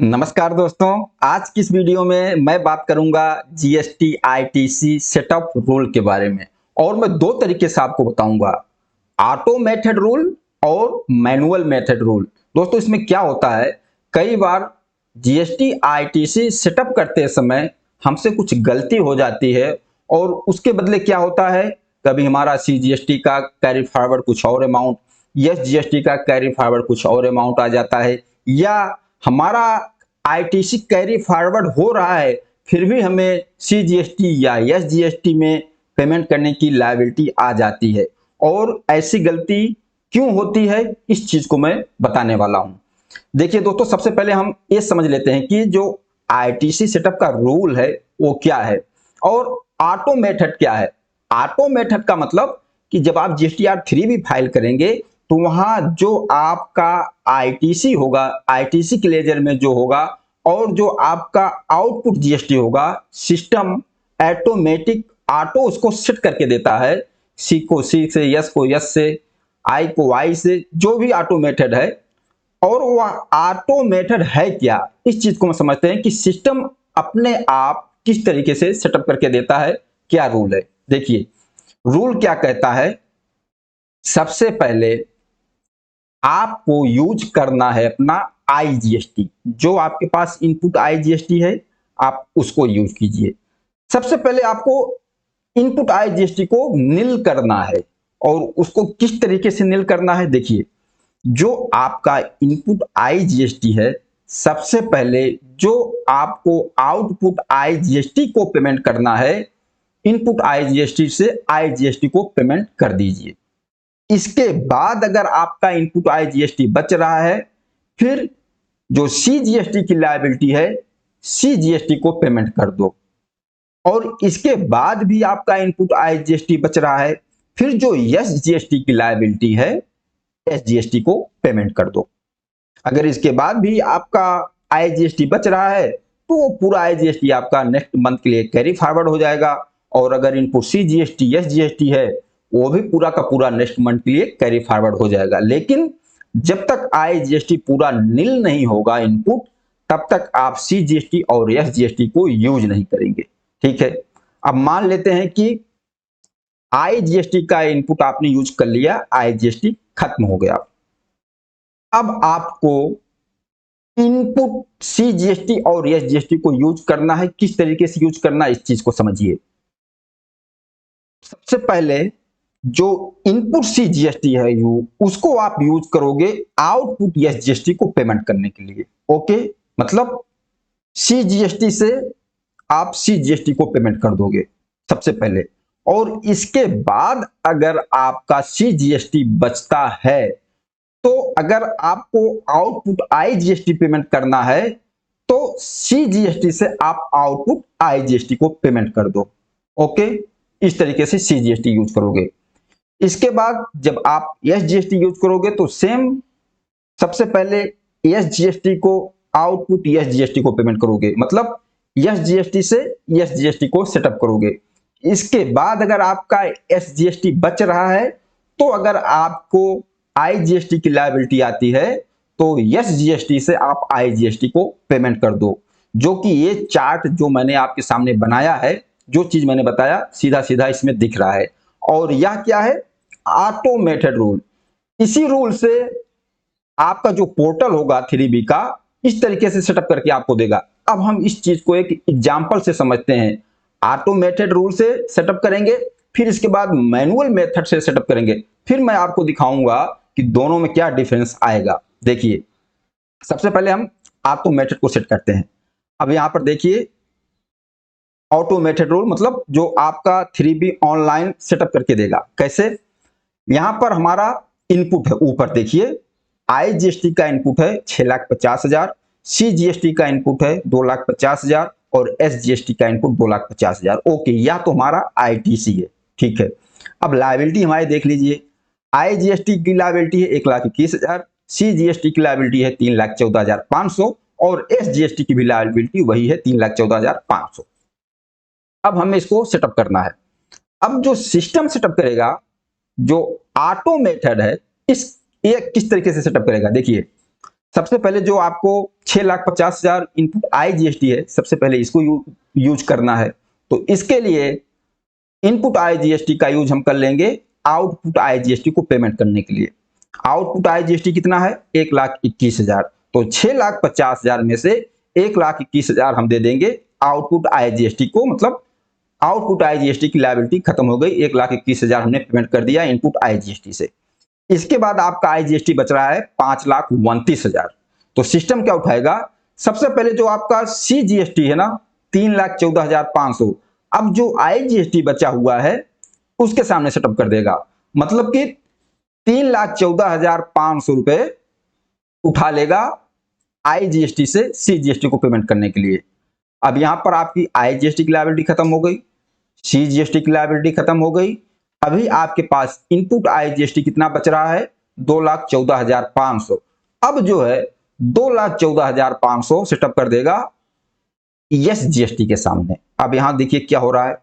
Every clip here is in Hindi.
नमस्कार दोस्तों। आज की इस वीडियो में मैं बात करूंगा जीएसटी आईटीसी सेटअप रूल के बारे में और मैं दो तरीके से आपको बताऊंगा, ऑटोमेटेड रूल और मैनुअल मेथड रूल। दोस्तों इसमें क्या होता है, कई बार जीएसटी आईटीसी सेटअप करते समय हमसे कुछ गलती हो जाती है और उसके बदले क्या होता है, कभी हमारा सीजीएसटी का कैरी फॉरवर्ड कुछ और अमाउंट, एसजीएसटी का कैरी फॉरवर्ड कुछ और अमाउंट आ जाता है, या हमारा आईटीसी कैरी फॉरवर्ड हो रहा है फिर भी हमें सीजीएसटी या एसजीएसटी में पेमेंट करने की लायबिलिटी आ जाती है। और ऐसी गलती क्यों होती है इस चीज को मैं बताने वाला हूं। देखिए दोस्तों, सबसे पहले हम ये समझ लेते हैं कि जो आईटीसी सेटअप का रूल है वो क्या है और ऑटो मेथड क्या है। ऑटो मेथड का मतलब कि जब आप जीएसटीआर 3 भी फाइल करेंगे तो वहां जो आपका आईटीसी होगा, आईटीसी के लेजर में जो होगा और जो आपका आउटपुट जीएसटी होगा, सिस्टम ऑटोमेटिक ऑटो उसको सेट करके देता है। सी को सी से, यस को यस से, आई को वाई से, जो भी ऑटोमेटेड है। और वह ऑटोमेटेड है क्या, इस चीज को हम समझते हैं कि सिस्टम अपने आप किस तरीके से सेटअप करके देता है, क्या रूल है। देखिए रूल क्या कहता है, सबसे पहले आपको यूज करना है अपना आईजीएसटी। जो आपके पास इनपुट आईजीएसटी है आप उसको यूज कीजिए। सबसे पहले आपको इनपुट आईजीएसटी को नील करना है। और उसको किस तरीके से नील करना है, देखिए जो आपका इनपुट आईजीएसटी है, सबसे पहले जो आपको आउटपुट आईजीएसटी को पेमेंट करना है, इनपुट आईजीएसटी से आईजीएसटी को पेमेंट कर दीजिए। इसके बाद अगर आपका इनपुट आईजीएसटी बच रहा है, फिर जो सीजीएसटी की लायबिलिटी है, सीजीएसटी को पेमेंट कर दो। और इसके बाद भी आपका इनपुट आईजीएसटी बच रहा है, फिर जो एसजीएसटी की लायबिलिटी है, एसजीएसटी को पेमेंट कर दो। अगर इसके बाद भी आपका आईजीएसटी बच रहा है तो वो पूरा आईजीएसटी आपका नेक्स्ट मंथ के लिए कैरी फॉरवर्ड हो जाएगा। और अगर इनपुट सीजीएसटी एसजीएसटी है वो भी पूरा का पूरा नेक्स्ट मंथ के लिए कैरी फॉरवर्ड हो जाएगा। लेकिन जब तक आईजीएसटी पूरा नील नहीं होगा इनपुट, तब तक आप सीजीएसटी और एसजीएसटी को यूज नहीं करेंगे। ठीक है, अब मान लेते हैं कि आईजीएसटी का इनपुट आपने यूज कर लिया, आईजीएसटी खत्म हो गया। अब आपको इनपुट सीजीएसटी और एसजीएसटी को यूज करना है। किस तरीके से यूज करना है इस चीज को समझिए। सबसे पहले जो इनपुट सीजीएसटी है उसको आप यूज करोगे आउटपुट एसजीएसटी को पेमेंट करने के लिए। ओके, मतलब सीजीएसटी से आप सीजीएसटी को पेमेंट कर दोगे सबसे पहले। और इसके बाद अगर आपका सीजीएसटी बचता है तो अगर आपको आउटपुट आईजीएसटी पेमेंट करना है तो सीजीएसटी से आप आउटपुट आईजीएसटी को पेमेंट कर दो। ओके, इस तरीके से सीजीएसटी यूज करोगे। इसके बाद जब आप एसजीएसटी यूज करोगे तो सेम, सबसे पहले एसजीएसटी को आउटपुट एसजीएसटी को पेमेंट करोगे, मतलब एसजीएसटी से एसजीएसटी को सेटअप करोगे। इसके बाद अगर आपका एसजीएसटी बच रहा है तो अगर आपको आईजीएसटी की लायबिलिटी आती है तो एसजीएसटी से आप आईजीएसटी को पेमेंट कर दो। जो कि ये चार्ट जो मैंने आपके सामने बनाया है, जो चीज मैंने बताया सीधा सीधा इसमें दिख रहा है। और यह क्या है, ऑटोमेटेड रूल। इसी रूल से आपका जो पोर्टल होगा 3B का इस तरीके से सेटअप करके आपको देगा। अब हम इस चीज को एक एग्जांपल से समझते हैं। ऑटोमेटेड रूल से सेटअप करेंगे, फिर इसके बाद मैनुअल मेथड से सेटअप करेंगे, फिर मैं आपको दिखाऊंगा कि दोनों में क्या डिफरेंस आएगा। देखिए सबसे पहले हम ऑटोमेटेड को सेट करते हैं। अब यहां पर देखिए ऑटोमेटेड रूल मतलब जो आपका 3B ऑनलाइन सेटअप करके देगा। कैसे, यहां पर हमारा इनपुट है, ऊपर देखिए आईजीएसटी का इनपुट है 6,50,000, सीजीएसटी का इनपुट है 2,50,000 और एसजीएसटी का इनपुट 2,50,000। ओके, यह तो हमारा आईटीसी है। ठीक है, अब लायबिलिटी हमारे देख लीजिए। आईजीएसटी की लायबिलिटी है 1,21,000, सीजीएसटी की लायबिलिटी है 3,14,500 और एसजीएसटी की भी लायबिलिटी वही है 3,14,500। अब हमें इसको सेटअप करना है। अब जो सिस्टम सेटअप करेगा, जो ऑटोमेटेड है, इस ये किस तरीके से सेटअप करेगा, देखिए सबसे पहले जो आपको 6,50,000 इनपुट IGST है, सबसे पहले इसको यूज करना है। तो इसके लिए इनपुट IGST का यूज हम कर लेंगे आउटपुट IGST को पेमेंट करने के लिए। आउटपुट IGST कितना है? 1,21,000। तो 6,50,000 में से 1,21,000 हम दे देंगे आउटपुट IGST को, मतलब आउटपुट IGST की लायबिलिटी खत्म हो गई। 1,21,000 हमने पेमेंट कर दिया इनपुट IGST से। इसके बाद आपका IGST बच रहा है 5,29,000। तो सिस्टम क्या उठाएगा? सबसे पहले जो आपका CGST है ना 3,14,500, अब जो IGST बचा हुआ है उसके सामने सेटअप कर देगा। मतलब कि 3,14,500 रुपए उठा लेगा IGST से CGST को पेमेंट करने के लिए। अब यहां पर आपकी IGST की लायबिलिटी खत्म हो गई, CGST की लायबिलिटी खत्म हो गई। अभी आपके पास इनपुट IGST कितना बच रहा है? 2,14,500। अब जो है 2,14,500 सेटअप कर देगा SGST के सामने। अब यहां देखिए क्या हो रहा है,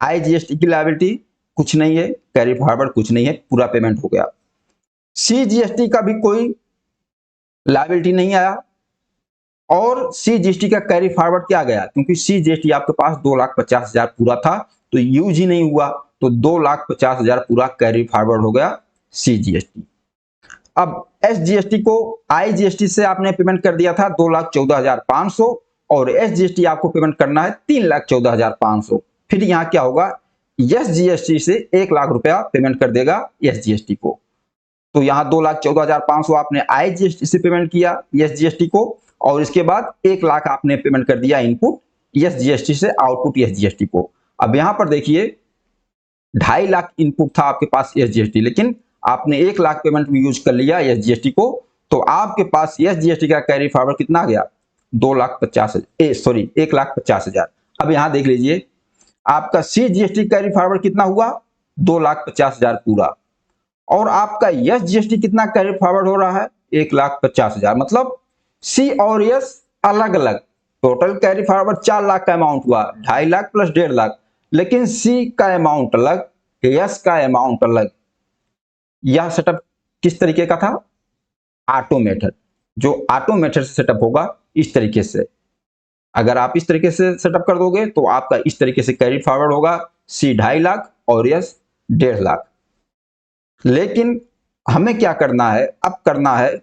IGST की लायबिलिटी कुछ नहीं है, कैरी फॉरवर्ड कुछ नहीं है, पूरा पेमेंट हो गया। CGST का भी कोई लायबिलिटी नहीं आया और CGST का कैरी फॉरवर्ड क्या गया, क्योंकि CGST आपके पास 2,50,000 पूरा था तो यूज ही नहीं हुआ, तो 2,50,000 पूरा कैरी फॉरवर्ड हो गया CGST। अब SGST को IGST से आपने पेमेंट कर दिया था 2,14,500 और SGST आपको पेमेंट करना है 3,14,500। फिर यहाँ क्या होगा, SGST से 1,00,000 रुपया पेमेंट कर देगा SGST को। तो यहाँ 2,14,500 आपने IGST से पेमेंट किया SGST को और इसके बाद 1,00,000 आपने पेमेंट कर दिया इनपुट SGST से आउटपुट SGST को। अब यहाँ पर देखिए 2,50,000 इनपुट था आपके पास SGST, लेकिन आपने 1,00,000 पेमेंट में यूज कर लिया SGST को, तो आपके पास SGST का कैरी फॉरवर्ड कितना आ गया? 1,50,000। अब यहां देख लीजिए आपका CGST कैरी फॉरवर्ड कितना हुआ? 2,50,000 पूरा, और आपका SGST कितना कैरी फॉरवर्ड हो रहा है? 1,50,000। मतलब C और S अलग अलग, टोटल कैरी फॉरवर्ड 4,00,000 का अमाउंट हुआ, 2,50,000 प्लस 1,50,000, लेकिन C का अमाउंट अलग, S का अमाउंट अलग। यह सेटअप किस तरीके का था? Auto method. जो ऑटो मेथड से सेटअप होगा इस तरीके से, अगर आप इस तरीके से सेटअप कर दोगे तो आपका इस तरीके से कैरी फॉरवर्ड होगा, C 2,50,000 और S 1,50,000। लेकिन हमें क्या करना है, अब करना है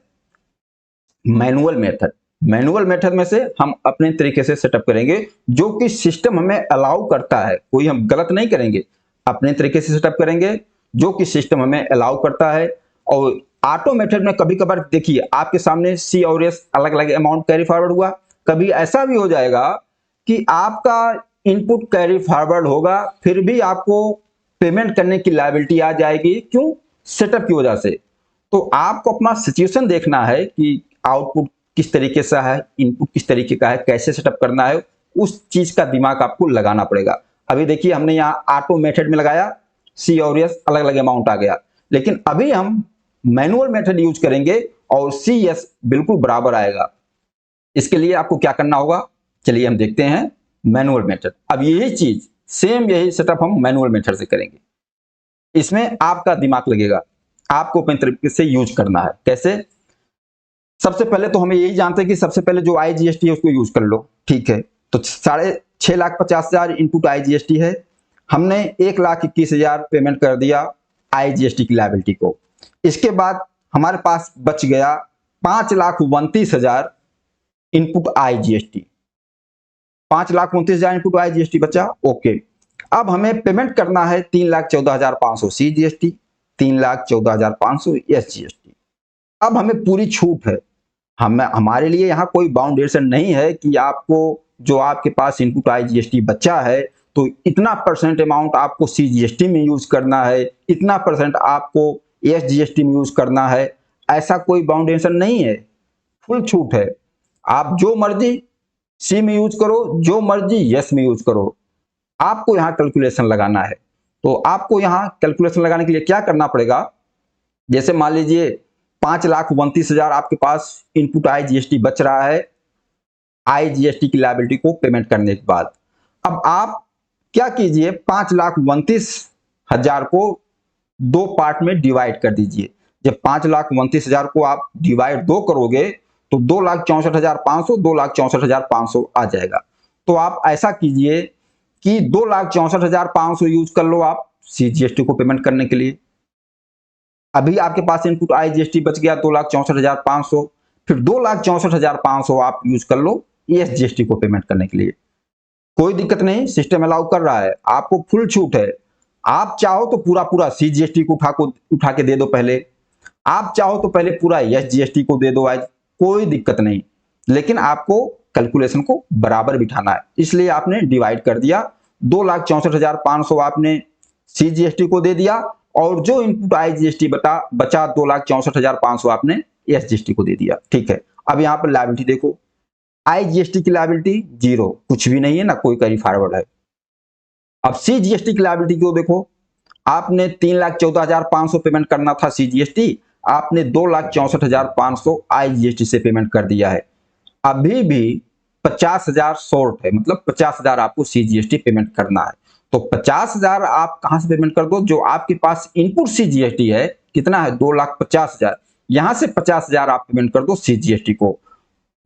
मैनुअल मेथड। मैनुअल मेथड में से हम अपने तरीके से सेटअप करेंगे, जो कि सिस्टम हमें अलाउ करता है, कोई हम गलत नहीं करेंगे, अपने तरीके से सेटअप करेंगे जो कि सिस्टम हमें अलाउ करता है। और ऑटो मेथड में कभी कभार देखिए आपके सामने C और S अलग अलग अमाउंट कैरी फॉरवर्ड हुआ, कभी ऐसा भी हो जाएगा कि आपका इनपुट कैरी फॉरवर्ड होगा फिर भी आपको पेमेंट करने की लायबिलिटी आ जाएगी। क्यों? सेटअप की वजह से। तो आपको अपना सिचुएशन देखना है कि आउटपुट किस तरीके से है, इनपुट किस तरीके का है, कैसे सेटअप करना है, उस चीज का दिमाग आपको लगाना पड़ेगा। अभी देखिए हमने यहाँ ऑटो मेथड में लगाया, C और S अलग अलग अमाउंट आ गया, लेकिन अभी हम मैनुअल मेथड यूज करेंगे और CS बिल्कुल बराबर आएगा। इसके लिए आपको क्या करना होगा, चलिए हम देखते हैं मैनुअल मेथड। अब यही चीज सेम यही सेटअप हम मैनुअल मेथड से करेंगे। इसमें आपका दिमाग लगेगा, आपको अपने तरीके से यूज करना है। कैसे? सबसे पहले तो हमें यही जानते हैं कि सबसे पहले जो IGST है उसको यूज कर लो, ठीक है। तो 6,50,000 इनपुट IGST है, हमने 1,21,000 पेमेंट कर दिया IGST की लायबिलिटी को। इसके बाद हमारे पास बच गया 5,29,000 इनपुट IGST, 5,29,000 इनपुट IGST बचा। ओके, अब हमें पेमेंट करना है 3,14,500 CGST, 3,14,500 SGST। अब हमें पूरी छूट है, हमारे लिए यहाँ कोई बाउंडेशन नहीं है कि आपको जो आपके पास इनपुट IGST बचा है तो इतना परसेंट अमाउंट आपको CGST में यूज करना है, इतना परसेंट आपको SGST में यूज करना है, ऐसा कोई बाउंडेशन नहीं है, फुल छूट है। आप जो मर्जी C में यूज करो, जो मर्जी S में यूज करो, आपको यहाँ कैलकुलेशन लगाना है। तो आपको यहाँ कैलकुलेशन लगाने के लिए क्या करना पड़ेगा, जैसे मान लीजिए 5,29,000 आपके पास इनपुट IGST बच रहा है IGST की लायबिलिटी को पेमेंट करने के बाद। अब आप क्या कीजिए, 5,29,000 को दो पार्ट में डिवाइड कर दीजिए। जब 5,29,000 को आप डिवाइड 2 करोगे तो 2,64,500 2,64,500 आ जाएगा। तो आप ऐसा कीजिए कि 2,64,500 यूज कर लो आप सीजीएसटी को पेमेंट करने के लिए। अभी आपके पास इनपुट आईजीएसटी बच गया 2,64,500, फिर 2,64,500 आप यूज कर लो एसजीएसटी को पेमेंट करने के लिए। कोई दिक्कत नहीं, सिस्टम अलाउ कर रहा है, आपको फुल छूट है। आप चाहो तो पूरा पूरा सीजीएसटी को उठा के दे दो पहले, आप चाहो तो पहले पूरा एसजीएसटी को दे दो आज, कोई दिक्कत नहीं, लेकिन आपको कैलकुलेशन को बराबर बिठाना है, इसलिए आपने डिवाइड कर दिया। 2,64,500 आपने सीजीएसटी को दे दिया और जो इनपुट आईजीएसटी बचा 2,64,500 आपने एसजीएसटी को दे दिया। ठीक है, अब यहाँ पर लायबिलिटी देखो, आईजीएसटी की लायबिलिटी 0, कुछ भी नहीं है ना, कोई कैरी फॉरवर्ड है। अब सीजीएसटी की लायबिलिटी को देखो, आपने 3,14,500 पेमेंट करना था सीजीएसटी, आपने 2,64,500 आईजीएसटी से पेमेंट कर दिया है। अभी भी 50,000 शॉर्ट है, मतलब 50,000 आपको सीजीएसटी पेमेंट करना है। तो 50,000 आप कहां से पेमेंट कर दो, जो आपके पास इनपुट सीजीएसटी है कितना है 2,50,000, यहां से 50,000 आप पेमेंट कर दो सीजीएसटी को।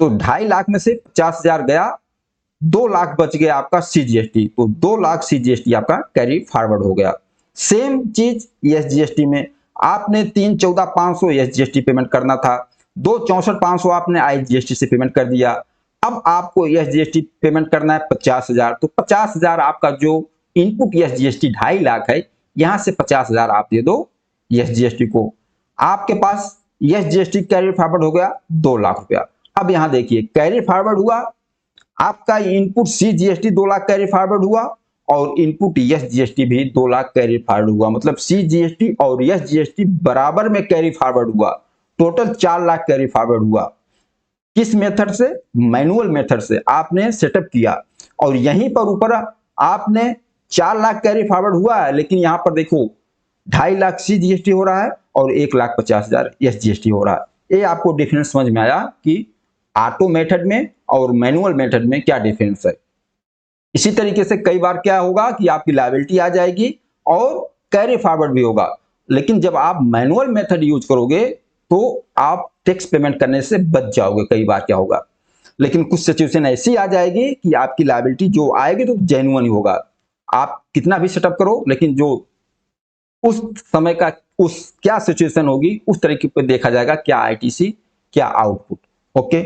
तो 2.5 लाख में से 50,000 गया, 2 लाख बच गया आपका सीजीएसटी, तो 2 लाख सीजीएसटी आपका कैरी फॉरवर्ड हो गया। सेम चीज एसजीएसटी में, आपने 3,14,500 एसजीएसटी पेमेंट करना था, 2,64,500 आपने आईजीएसटी से पेमेंट कर दिया। अब आपको एसजीएसटी पेमेंट करना है 50,000, तो 50,000 आपका जो इनपुट एसजीएसटी 2.5 लाख है, यहां से 50,000 आप दे दो एसजीएसटी को। आपके पास एसजीएसटी कैरी फॉरवर्ड हो गया 2 लाख रुपया। अब यहां देखिए कैरी फॉरवर्ड हुआ, आपका input CGST 2 lakh carry forward हुआ और इनपुट एसजीएसटी भी 2 लाख कैरी फॉरवर्ड हुआ, मतलब सीजीएसटी और एसजीएसटी बराबर में कैरी फॉरवर्ड हुआ, टोटल 4 लाख कैरी फॉरवर्ड हुआ। किस मेथड से? मैनुअल मेथड से आपने सेटअप किया और यहीं पर ऊपर आपने 4 लाख कैरी फॉरवर्ड हुआ है, लेकिन यहां पर देखो 2.5 लाख सीजीएसटी हो रहा है और 1,50,000 एसजीएसटी हो रहा है। ये आपको डिफरेंस समझ में आया कि ऑटो मेथड में और मैनुअल मेथड में क्या डिफरेंस है। इसी तरीके से कई बार क्या होगा कि आपकी लायबिलिटी आ जाएगी और कैरी फॉरवर्ड भी होगा, लेकिन जब आप मैनुअल मेथड यूज करोगे तो आप टैक्स पेमेंट करने से बच जाओगे। कई बार क्या होगा, लेकिन कुछ सिचुएशन ऐसी आ जाएगी कि आपकी लायबिलिटी जो आएगी तो जेन्युइन ही होगा। आप कितना भी सेटअप करो, लेकिन जो उस समय का उस क्या सिचुएशन होगी उस तरीके पर देखा जाएगा, क्या आईटीसी क्या आउटपुट। ओके,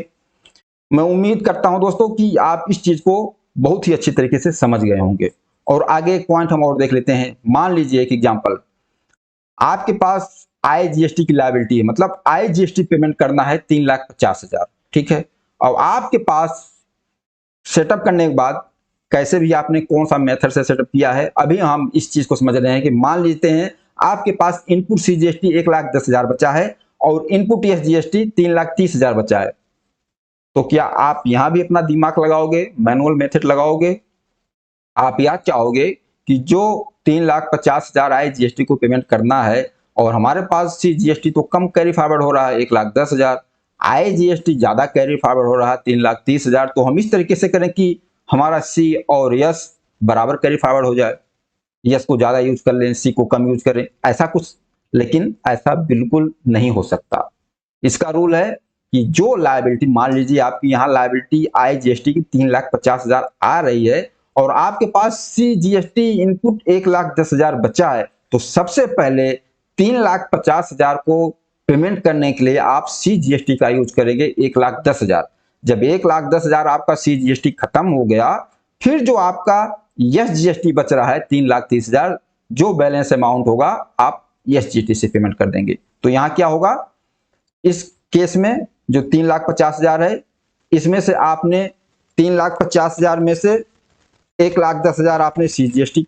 मैं उम्मीद करता हूं दोस्तों कि आप इस चीज को बहुत ही अच्छी तरीके से समझ गए होंगे। और आगे एक पॉइंट हम और देख लेते हैं। मान लीजिए एक एग्जांपल, आपके पास आईजीएसटी की लायबिलिटी है, मतलब आईजीएसटी पेमेंट करना है 3,50,000, ठीक है। और आपके पास सेटअप करने के बाद कैसे भी आपने कौन सा मेथड से सेटअप किया है, अभी हम इस चीज को समझ रहे हैं कि मान लेते हैं आपके पास इनपुट सीजीएसटी 1,10,000 बचा है और इनपुट एसजीएसटी 3,30,000 बचा है। तो क्या आप यहां भी अपना दिमाग लगाओगे, मैनुअल मेथड लगाओगे? आप यह चाहोगे कि जो 3,50,000 आईजीएसटी को पेमेंट करना है और हमारे पास सीजीएसटी तो कम कैरी फॉरवर्ड हो रहा है 1,10,000, आईजीएसटी ज्यादा कैरी फॉरवर्ड हो रहा है 3,30,000, तो हम इस तरीके से करें कि हमारा सी और यस बराबर कैरी फॉरवर्ड हो जाए, यस को ज्यादा यूज कर लें, सी को कम यूज करें, ऐसा कुछ। लेकिन ऐसा बिल्कुल नहीं हो सकता। इसका रूल है कि जो लायबिलिटी, मान लीजिए आपकी यहाँ लायबिलिटी आईजीएसटी की 3,50,000 आ रही है और आपके पास सीजीएसटी इनपुट 1,10,000 बचा है, तो सबसे पहले 3,50,000 को पेमेंट करने के लिए आप सीजीएसटी का यूज करेंगे 1,10,000। जब 1,10,000 आपका सीजीएसटी खत्म हो गया, फिर जो आपका एसजीएसटी बच रहा है 3,30,000, जो बैलेंस अमाउंट होगा आप एसजीएसटी से पेमेंट कर देंगे। तो यहाँ क्या होगा, इस केस में जो 3,50,000 है, इसमें से आपने 3,50,000 में से 1,10,000 आपने सीजीएसटी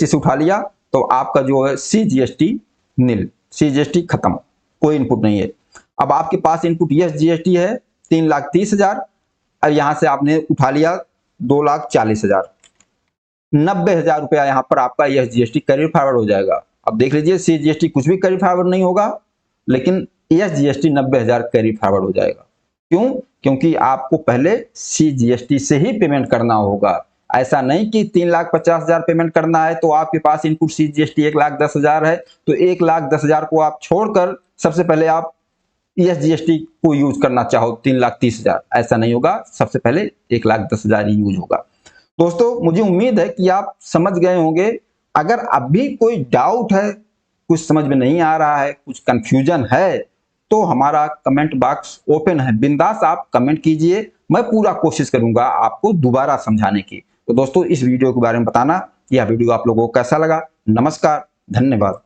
से उठा लिया, तो आपका जो है सीजीएसटी नील, सीजीएसटी खत्म, कोई इनपुट नहीं है। अब आपके पास इनपुट एसजीएसटी है 3,30,000, अब यहां से आपने उठा लिया 2,40,000, 90,000 रुपया यहां पर आपका एसजीएसटी कैरी फॉरवर्ड हो जाएगा। अब देख लीजिए सीजीएसटी कुछ भी कैरी फॉरवर्ड नहीं होगा, लेकिन एसजीएसटी 90,000 कैरी फॉरवर्ड हो जाएगा। क्यों? क्योंकि आपको पहले सीजीएसटी से ही पेमेंट करना होगा। ऐसा नहीं कि 3,50,000 पेमेंट करना है तो आपके पास इनपुट CGST 1,10,000 है तो 1,10,000 को आप छोड़कर सबसे पहले आप ESGST को यूज करना चाहो 3,30,000, ऐसा नहीं होगा। सबसे पहले 1,10,000 ही यूज होगा। दोस्तों मुझे उम्मीद है कि आप समझ गए होंगे। अगर अभी कोई डाउट है, कुछ समझ में नहीं आ रहा है, कुछ कंफ्यूजन है, तो हमारा कमेंट बॉक्स ओपन है, बिंदास आप कमेंट कीजिए, मैं पूरा कोशिश करूंगा आपको दोबारा समझाने की। तो दोस्तों इस वीडियो के बारे में बताना, यह वीडियो आप लोगों को कैसा लगा। नमस्कार, धन्यवाद।